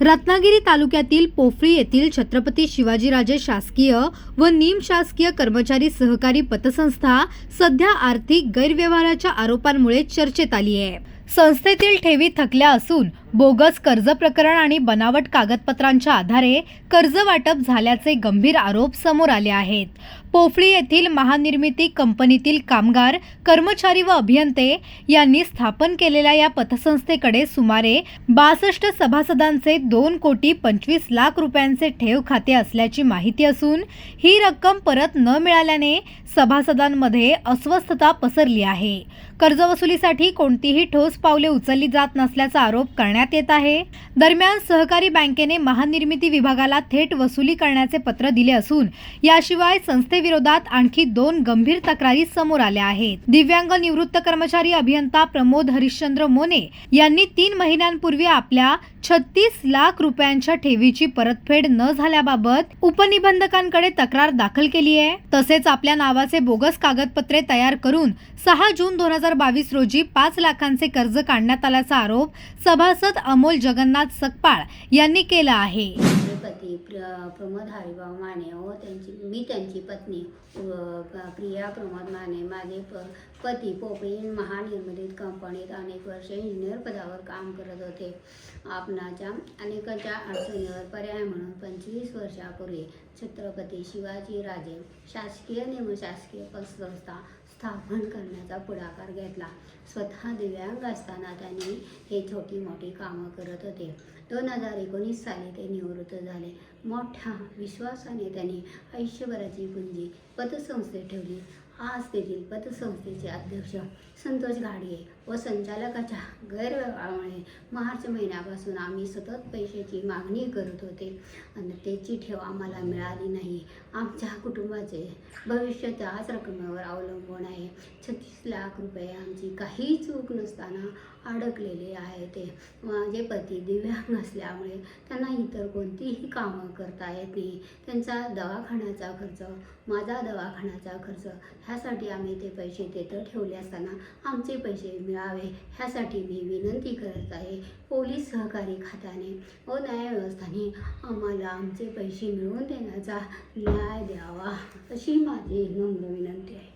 रत्नागिरी तालुक्यातील पोफळी येथील छत्रपती शिवाजीराजे शासकीय व निमशासकीय कर्मचारी सहकारी पतसंस्था सध्या आर्थिक गैरव्यवहाराच्या आरोपांमुळे चर्चेत आली आहे। संस्थेतील ठेवी थकल्या असून बोगस कर्ज प्रकरण आणि बनावट कागदपत्रांच्या आधारे कर्ज वाटप झाल्याचे गंभीर आरोप समोर आले आहेत। पोफळी येथील महानिर्मिती कंपनीतील कामगार, कर्मचारी व अभियंते यांनी स्थापन केलेल्या या पतसंस्थेकडे सुमारे 62 सभासदांचे 2,25,00,000 रुपयांचे ठेव खाते असल्याची माहिती असून ही रक्कम परत न मिळाल्याने सभासदांमध्ये अस्वस्थता पसरली आहे। कर्जवसुलीसाठी कोणतीही ठोस पावले उचलली जात नसल्याचा आरोप करण्यात येत आहे। दरम्यान सहकारी बँकेने महानिर्मिती विभागाला थेट वसुली करण्याचे पत्र दिले असून याशिवाय संस्थेविरोधात आणखी 2 गंभीर तक्रारी समोर आल्या आहेत। दिव्यांग निवृत्त कर्मचारी अभियंता प्रमोद हरिश्चंद्र मोने यांनी 3 महिन्यांपूर्वी आपल्या 36 लाख रुपयांच्या ठेवीची परतफेड न झाल्याबाबत उपनिबंधकांकडे तक्रार दाखल केली आहे। तसेच आपल्या नावाचे बोगस कागदपत्रे तयार करून 6 जून 2022 रोजी 5 लाखांचे कर्ज काढण्यात आल्याचा आरोप सभासद अमोल जगन्नाथ सकपाळ यांनी केला आहे। पती प्रमोद हरिभाऊ माने व त्यांची पत्नी प्रिया प्रमोद माने, माझे पती पोफळी महानिर्मिती कंपनीत अनेक वर्ष इंजिनियर पदावर काम करत होते। आपणाच्या अनेकांच्या अडचणीवर पर्याय म्हणून 25 वर्षापूर्वी छत्रपती शिवाजीराजे शासकीय निमशासकीय पतसंस्था स्थापन करण्याचा पुढाकार घेतला। स्वतः दिव्यांग असताना त्यांनी हे छोटी मोठी कामं करत होते। 2019 साली ते निवृत्त झाले। मोठ्या विश्वासाने त्यांनी आयुष्यभराची पुंजी पतसंस्थेत ठेवली। आज तेथील पतसंस्थेचे अध्यक्ष संतोष घाडगे व संचालकाच्या गैरव्यवहारामुळे मार्च महिन्यापासून आम्ही सतत पैशाची मागणी करत होते आणि त्याची ठेव आम्हाला मिळाली नाही। आमच्या कुटुंबाचे भविष्य त्याच रकमेवर अवलंबून आहे। 36 लाख रुपये आमची काही चूक नसताना अडकलेले आहे। ते माझे पती दिव्यांग असल्यामुळे त्यांना इतर कोणतीही कामं करता येत नाही। त्यांचा दवाखान्याचा खर्च, माझा दवाखान्याचा खर्च ह्यासाठी आम्ही ते पैसे तिथं ठेवले असताना आमचे पैसे मिळावे ह्यासाठी मी विनंती करत आहे। पोलीस सहकारी खात्याने व न्यायव्यवस्थाने आम्हाला आमचे पैसे मिळवून देण्याचा न्याय द्यावा अशी माझी नम्र विनंती आहे।